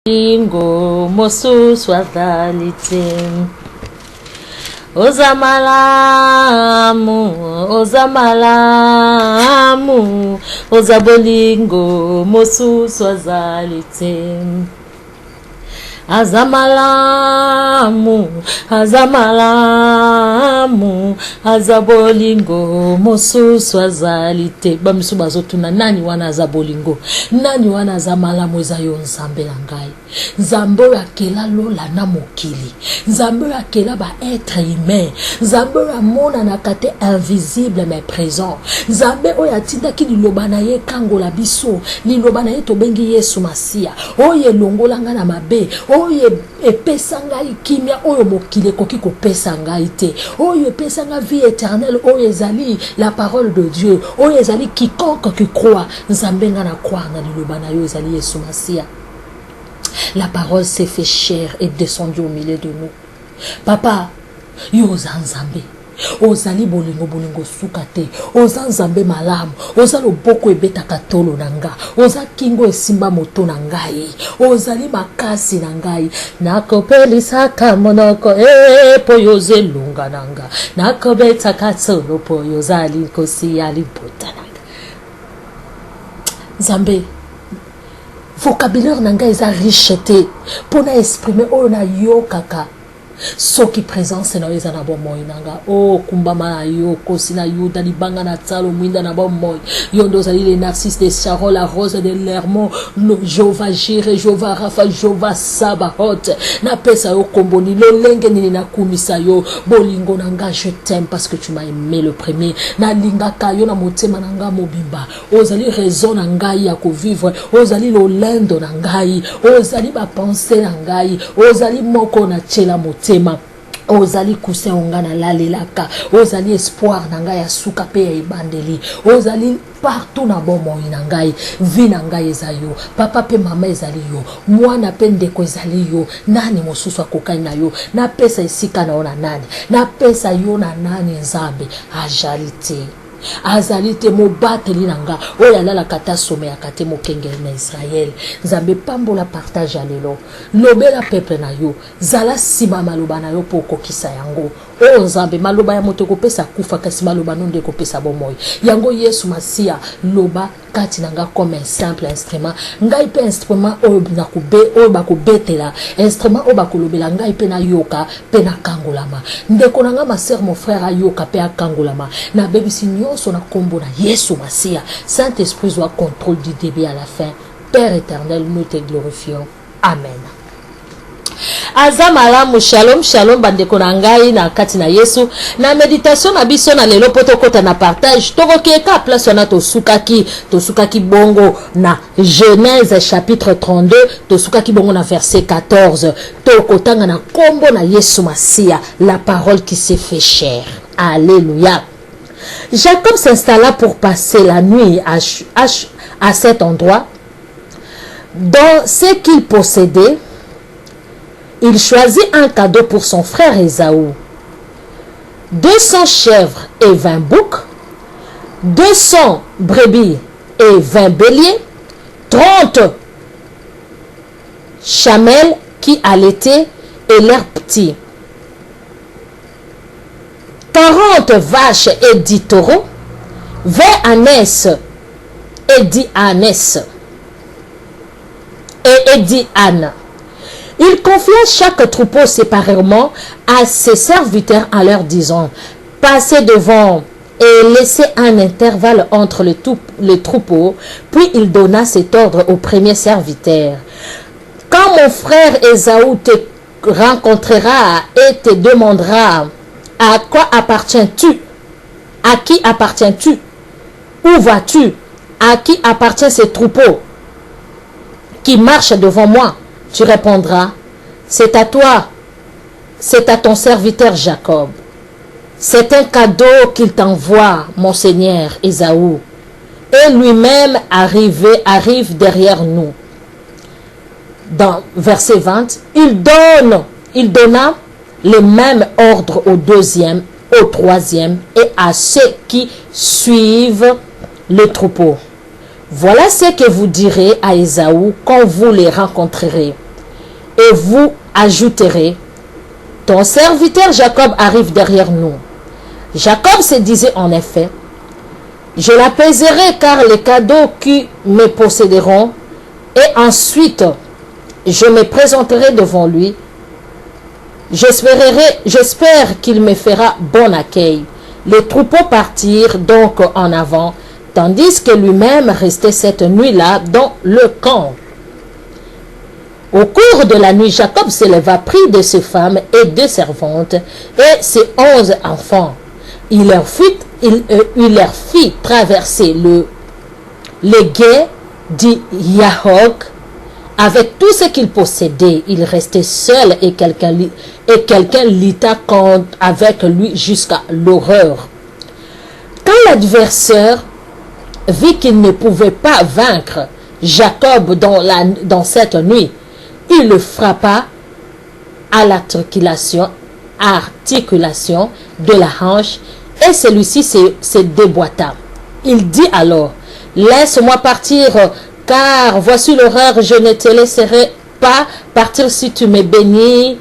Ingo mosu swazalite Ozamalamu Ozabolingo mosu swazalite Azamalamu Azabolingo mosu swazalite Bamisu bazotuna nani wana azabolingo nani wana azamalamu ezayo nzambe na ngai nzambe oyo akela lola na mokili nzambe oyo akela ba être humain nzambe oyo amonanaka te invisible mais présent nzambe oyo atindaki liloba na ye kangola biso liloba na ye tobengi Yesu Masia oyo elongola nga na mabe oyo epesa ngai kimia oyo mokili ekoki kopesa ngai te oyo epesa nga vie éternelle oyo ezali la parole de Dieu oyo ezali quiconque qui croit nzambe nga na croire na liloba na yo ezali Yesu Masia. La parole s'est fait chair et descendue au milieu de nous. Papa, yo nzambe ozali bolingo sukate oza nzambe malamu oza loboko ebetaka tolo na nga oza kingo esimba moto na ngai ozali makasi na ngai nakopelisaka monoko po yozelunga na nga nakobetaka tsolo po yozali kosi ya libota na nga nzambe vocabulaire na ngai eza riche te pona exprimer oyo na yo kaka soki présence na eza na bomoi nanga o kumbama na yo kosi na yuda libanga na tsalo mwinda na bomoi yondo zali les narcisses de Sharon la rose de l'Hermon le Jova Jireh Jova Rapha Jova Sabaoth na pesa yo komboni lolenge nini na kumisa yo bolingo nanga je t'aime parce que tu m'as aimé le premier na lingaka yo na motema nanga mobimba ozali raison na ngai ya ko vivre ozali lolendo na ngai ozali ba pensée na ngai ozali moko na tshela motema ozali kuse ongana lalelaka ozali espoir na ngai ya suka pe ya ibandeli ozali partout na bomoi na ngai vi na ngai ezayo papa pe mama ezali yo mwana pe ndeko ezali yo nani mosusu akokai na yo na pesa esika na ona nani na pesa yo na nani nzambe ajalite azalite mobateli nanga oya lala kata some ya kate mokengeli na Israël nzambe pambola partage alelo lobela peuple na yo zala sima maloba na yo po kokisa yango o nzambe maloba ya moto kopesa kufa kasi maloba nonde kopesa bomoi yango Yesu Masia loba kati nanga comme un simple instrument ngai pe instrument oyo na kube oyo bakobetela instrument oyo bakolobela ngai pe na yoka pe na kangolama ndeko nanga ma sœur mon frère ayoka pe akangolama na bebisi nyonso na kombo na Yesu Masia Saint-Esprit soit contrôle du début à la fin. Père éternel, nous te glorifions. Amen. Azamalamu shalom shalom bandeko na ngai na kati na Yesu na meditation na biso na lelo poto kota na partage tokokieka place na tosukaki bongo na Genèse chapitre 32 tosukaki bongo na verset 14 tokotanga na kombo na Yesu Masia la parole qui s'est fait chair. Alléluia. Jacob s'installa pour passer la nuit à cet endroit. Dans ce qu'il possédait, il choisit un cadeau pour son frère Ésaü. 200 chèvres et 20 boucs, 200 brebis et 20 béliers, 30 chamelles qui allaitaient et leurs petits, 40 vaches et 10 taureaux, 20 ânesses et 10 ânesses et 10 ânes. Il confia chaque troupeau séparément à ses serviteurs en leur disant: passez devant et laissez un intervalle entre les troupeaux. Puis il donna cet ordre au premier serviteur: quand mon frère Ésaü te rencontrera et te demandera: à quoi appartiens-tu? À qui appartiens-tu? Où vas-tu? À qui appartient ce troupeau qui marche devant moi? Tu répondras: c'est à toi, c'est à ton serviteur Jacob. C'est un cadeau qu'il t'envoie, mon Seigneur Ésaü. Et lui-même arrive derrière nous. Dans verset 20, il donna le même ordre au deuxième, au troisième et à ceux qui suivent le troupeau. Voilà ce que vous direz à Ésaü quand vous les rencontrerez. et vous ajouterez, ton serviteur Jacob arrive derrière nous. Jacob se disait en effet, je l'apaiserai car les cadeaux qui me posséderont, et ensuite je me présenterai devant lui. J'espère qu'il me fera bon accueil. Les troupeaux partirent donc en avant, tandis que lui-même restait cette nuit-là dans le camp. Au cours de la nuit, Jacob se leva, prit de ses femmes et 2 servantes et ses 11 enfants. Il leur fit traverser les gués d'Yahok avec tout ce qu'il possédait. Il restait seul et quelqu'un lutta avec lui jusqu'à l'horreur. Quand l'adversaire vit qu'il ne pouvait pas vaincre Jacob dans cette nuit, il le frappa à l'articulation de la hanche et celui-ci se déboîta. Il dit alors, laisse-moi partir, car voici l'horreur, je ne te laisserai pas partir si tu me bénis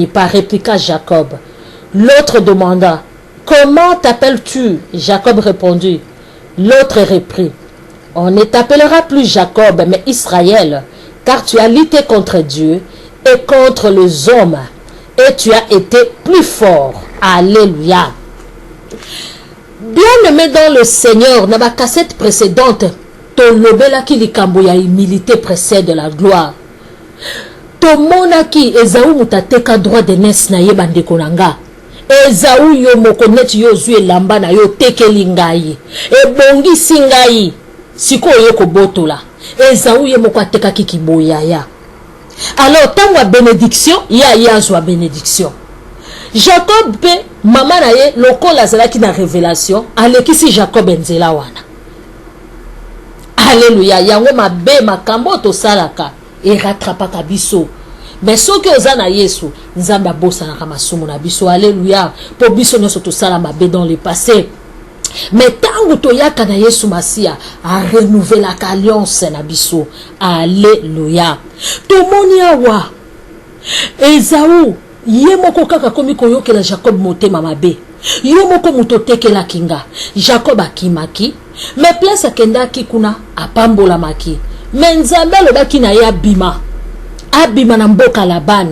pas, répliqua Jacob. L'autre demanda, comment t'appelles-tu? Jacob répondit. L'autre reprit, on ne t'appellera plus Jacob, mais Israël, car tu as lutté contre Dieu et contre les hommes, et tu as été plus fort. Alléluia. Bien-aimé dans le Seigneur, dans la cassette précédente, tolobelaki likambo ya humilité précède la gloire. Tomonaki Esaú mutateka droit de nes na ye bandeko nanga. Esaú yo moko neti yo zui elamba na yo tekeli ngai. Ebongisi ngai. Sikoyo yo kobotola. Esaú ye moko atekaki kiboyaya. Alors tango bénédiction, ya zwa bénédiction. Jacob pe mama na ye lokola azalaki na révélation, alekisi Jacob nzela wana. Alléluia, yango mabe makambo tosalaka e rattrapaka biso. Mais soki oza na Yesu, nzambe abosanaka masumu na biso. Alléluia, po biso nyonso tosala mabe dans le passé. Mais tango toyaka na Yesu Masia, a renouvelaka alliance na biso. Alléluia. Tomoni awa Esaú ye moko kaka komi koyokela Jacob motema mabe. Yo moko muto tekela kinga. Jacob akimaki, mais place akendaki kuna apambola maki. Mais nzambe lobaki na ye abima na mboka Laban.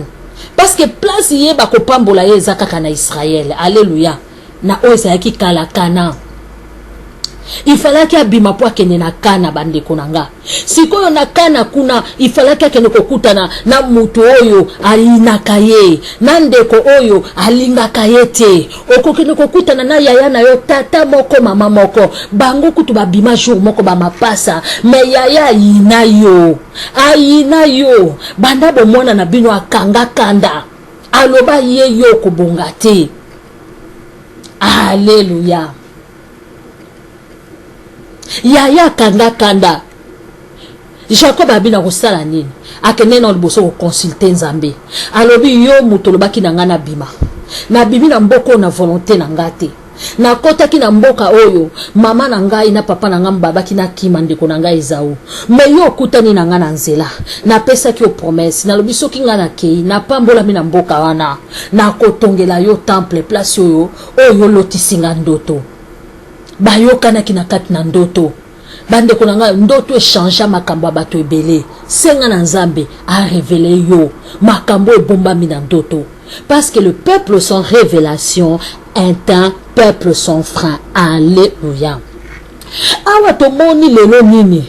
Parce que place ye bakopambola ye ezaka na Israël. Alléluia. Na oyaki kala Kana. Il fallait qu'il abima po akende na Kana bandeko nanga. Sikoyo na Kana kuna il fallait qu'il akende kokutana na mutu oyo alinaka ye, na ndeko oyo alingaka ye te. Okokende kokutana na yaya na yo, tata moko, mama moko. Bango kutu babima jour moko ba mapasa, mais yaya ayina yo. Banda bomona na bino akanga kanda. Aloba ye yo kobonga te. Alléluia. Yaya kanda. Jacob abina kosala nini? Akene na liboso ko consulter Nzambe. Alobi yo muto lobaki na ngana bima. Na bibi na mboko na volonté na ngate. Na kota ki na mboka oyo mama na ngai na papa na ngamba baki na kima ndeko na ngai Esaú. Me yo kutani na ngana nzela. Na pesa ki o promesse na lobi soki ngana kei na pambola mi na mboka wana. Na kotongela yo temple place oyo lotisinga ndoto. Bayokana ki na kati na ndoto. Bande konanga ndoto échange makambo bato ebele. Senga na Nzambe a révélé yo makambo ebomba mi na ndoto. Parce que le peuple sans révélation est un peuple sans frein. Alléluia. Awa tomoni lelo nini?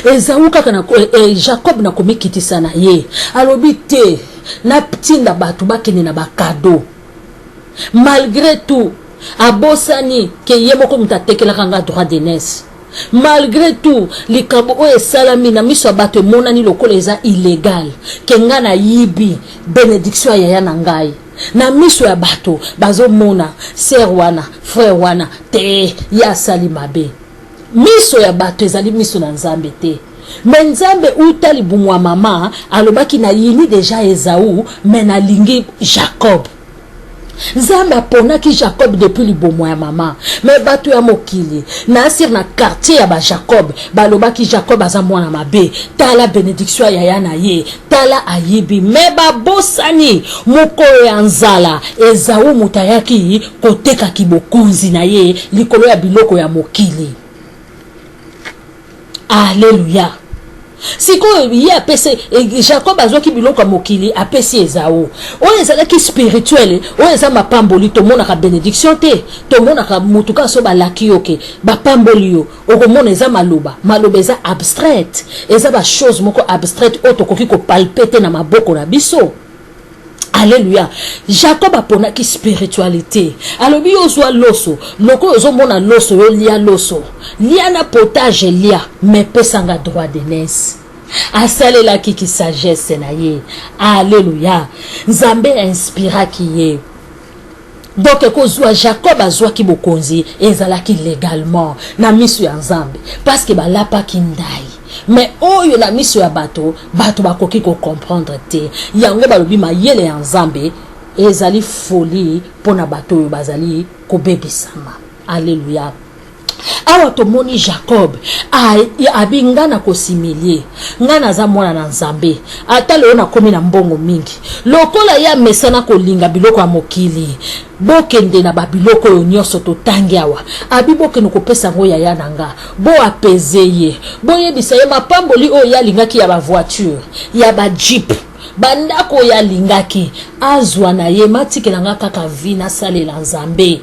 Esaú kaka na Jacob na komikitisa na ye. Alobi te na tinda bato bakene na bakado. Malgré tout, abosani ke yemoko mutatekela kanga droit de nes. Malgré tout, likambo oyo esalami na miso bato monani lokola eza illégal. Kenga na yibi bénédiction ya ya na ngai. Na miso ya bato bazo mona sœur wana, frère wana te ya sali mabe. Miso ya bato ezali miso na Nzambe te. Mais Nzambe utali bumwa mama alobaki na yini déjà Esaú mais na lingi Jacob. Nzambe aponaki Jacob depuis libomo ya mama. Mais bato ya mokili na asir na quartier ya ba Jacob balobaki Jacob aza mwana mabe. Tala bénédiction ya ya na ye. tala ayibi meba bosani moko ya nzala ezawu mutayaki koteka kibokonzi na ye likolo ya biloko ya mokili. Alléluia. Siko ye apese Jacob azwaki biloko ya mokili apesi Esawu. Oyo ezalaki spirituel, oyo eza mapamboli tomonaka bénédiction te, tomonaka mutuka so balaki yoke bapamboli yo. Okomona eza maloba eza abstraite, eza ba chose moko abstraite oyo tokoki ko palpete na maboko na biso. Alléluia. Jacob aponaki spiritualité. Alobi ozwa loso, loko ozomona loso yo lia loso. Lia na potage lia, mais pesanga droit d'aînesse. Asalela ki sagesse na ye. Alléluia. Nzambe inspira ki ye. Donc kozwa Jacob azwa ki bokonzi ezalaki légalement na misu ya Nzambe parce que balapa ki ndai. Mais oyo na miso ya bato bakoki ko comprendre te. Yango balobi mayele ya Nzambe ezali folie pona bato oyo bazali ko bebisama. Alléluia. Awa tomoni Jacob abinga na kosimilie ngana za mwana na Nzambe ata leo na komi na mbongo mingi lokola ya mesana kolinga biloko ya mokili bokende na babiloko yo nyonso totangi awa abiboke no kopesa ngo ya nanga bo apezeye boyebisa ye mapamboli oyo ya lingaki ya ba voiture ya ba jeep bandako ya lingaki azwa na ye matikela nga kaka vina salela Nzambe.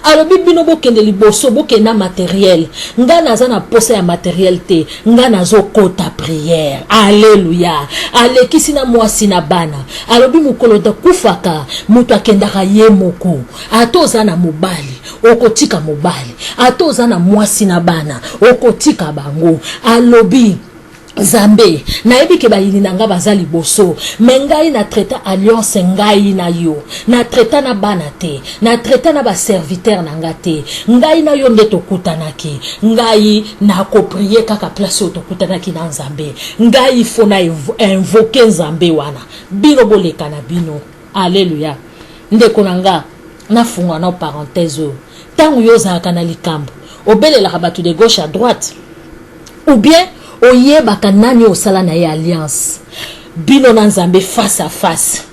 Alobi bino bokende liboso bokenda matériel ngana za na posa ya matériel te ngana zo kota prière. Alléluia. Alekisi na mwasi na bana alobi mukolo da kufaka mutu akendaka ye moko atoza na mobali okotika mobali atoza na mwasi na bana okotika bango. Alobi Zambe na ebi ke bayini nanga bazali boso mengai na traita alliance ngai na yo na traita na bana te na traita na ba serviteur nanga te ngai na yo ndeto kutanaki ngai na ko prier kaka place to kutanaki na Nzambe ngai fona invoquer Nzambe wana bino boleka na bino. Alléluia. Ndeko nanga na funga na parenthèse tangu yo za kana likambo obelela kabatu de gauche à droite ou bien oye bakanani osala na ye alliance bino na Nzambe face à face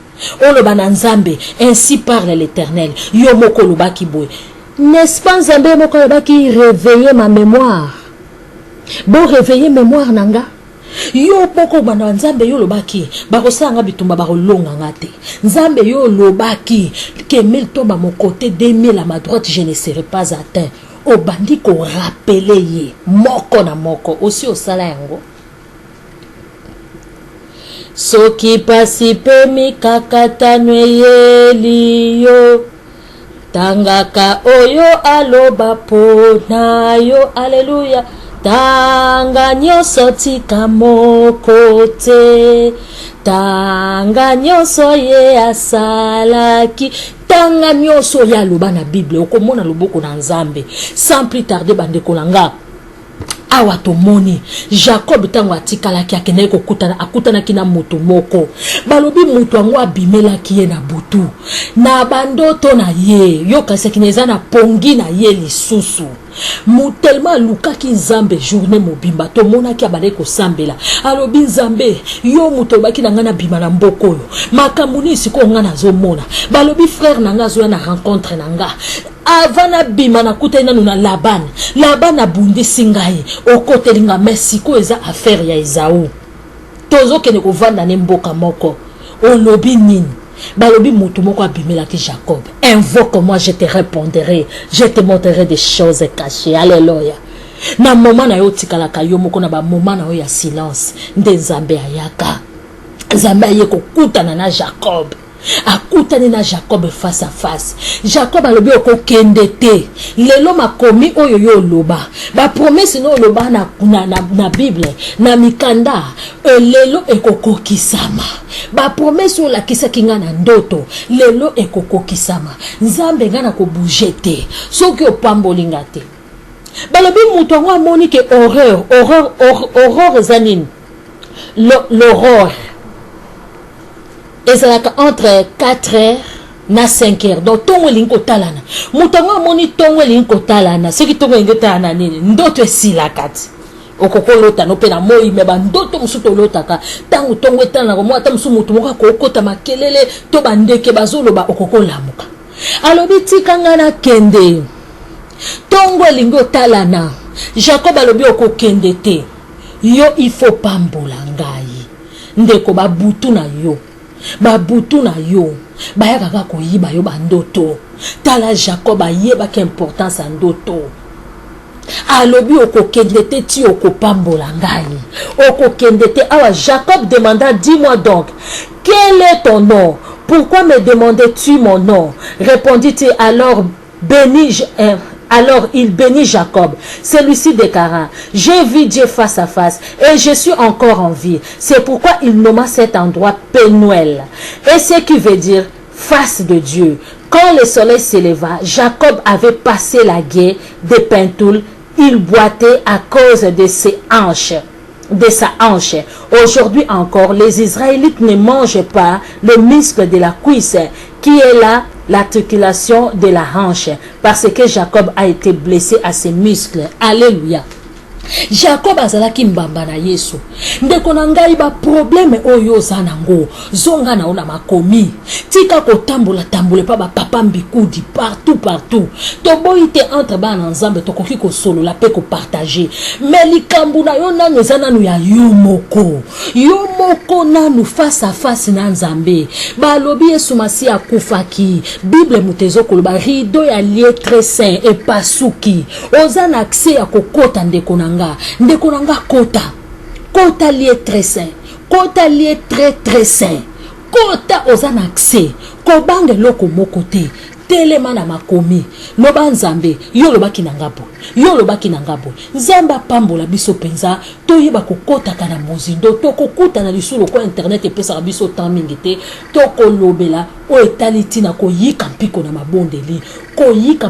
oloba na Nzambe ainsi parle l'Éternel yo moko lobaki boy n'est-ce pas Nzambe moko lobaki réveiller ma mémoire bon réveiller mémoire nanga yo poko bana Nzambe yo lobaki bakosanga bitumba bakolonga ngate Nzambe yo lobaki que 1000 tomba mon côté 2000 à ma droite je ne serai pas atteint. O bandi ko rappeler ye moko na moko aussi au sala yango soki pasi pe mikakata nweyeli yo tangaka oyo aloba pona yo. Alléluia. Tanga nyonso tika moko te tanga nyonso ye asalaki tanga nyonso ya loba na Bible okomona loboko na Nzambe sans plus tarder bandeko langa awa tomoni Jacob tango atikalaki akende kokutana akutanaki na moto moko balobi moto ango abimelaki ye na butu na bandoto na ye yokasaki neza na pongi na ye lisusu tellement lukaki Nzambe journée mobimba tomonaki abale kosambela alobi Nzambe yo moto baki na ngana bima na mboko yo makamuni siko ngana zomona balobi frère nanga zo na rencontre nanga avana bima na kutena na Laban abundisi ngai okotelinga merci ko eza affaire ya Esawu tozo kene ko vanda ne mboka moko olobi nini balobi mutu moko abimela ki Jacob invoque moi je te répondrai je te montrerai des choses cachées. Alléluia. Na moment na yo tikalaka yo moko na ba moment na yo ya silence nde Nzambe ayaka Nzambe ayeko kutana na Jacob akutani na Jacob face à face. Jacob alobi okokende te lelo makomi oyo yo loba ba promesse no loba na Bible na mikanda lelo ekokokisama ba promesse o la kisa kinga na ndoto lelo ekokokisama Nzambe ngana ko bouger te soki opambolinga te balobi muto ngo amoni ke horreur zanine l'horreur et ça entre 4h na 5h donc tongo linko talana mutongo moni tongo linko talana ce qui tongo linko talana nini ndoto esila kati okoko lota no pe na moi me bandoto musuto lota ka tangu tongo etana ko mwata musu mutu moka ko okota makelele to bandeke bazoloba okoko lamuka alobi tikanga na kende tongo elingi otalana Jacob alobi okokende te yo il faut pambola ngai ndeko babutu na yo bayaka koyiba yo bandoto tala Jacob ayeba ke importance ya ndoto alobi okokende te ti okopambola ngai okokende te awa Jacob demanda dis-moi donc quel est ton nom, pourquoi me demandais-tu mon nom? Répondit-il, alors il bénit Jacob. Celui-ci déclara, j'ai vu Dieu face à face et je suis encore en vie. C'est pourquoi il nomma cet endroit Pénuel. Et ce qui veut dire face de Dieu. Quand le soleil s'éleva, Jacob avait passé la guerre de Pentoul. Il boitait à cause de ses hanches. De sa hanche. Aujourd'hui encore, les Israélites ne mangent pas le muscle de la cuisse qui est là, l'articulation de la hanche, parce que Jacob a été blessé à ses muscles. Alléluia. Jacob azalaki mbamba na Yesu. Ndeko na ngai ba problème oyo zanango. Zonga na ona makomi. Tika ko tambola pa ba papa mbikudi partout. Toboyi te entre ba na nzambe tokoki ko solo la pe ko partager. Mais likambu na yo nanu ezananu ya yomoko. Yomoko nanu face à face na nzambe. Ba lobi Yesu masi akufaki. Bible mutezo koloba rido ya lié très saint et pasuki. Ozana accès ya kokota ndeko na ndeko nanga kota lié très saint, kota lié très saint, kota ozana accès ko bange loko mokote telema na makomi loba nzambe yo lobaki na ngabo nzamba pambola biso penza toyeba kokota kana mozindo tokokuta na lisulo ko internet epesa biso temps mingi te tokolobela o etali tina koyika mpiko na mabondeli koyika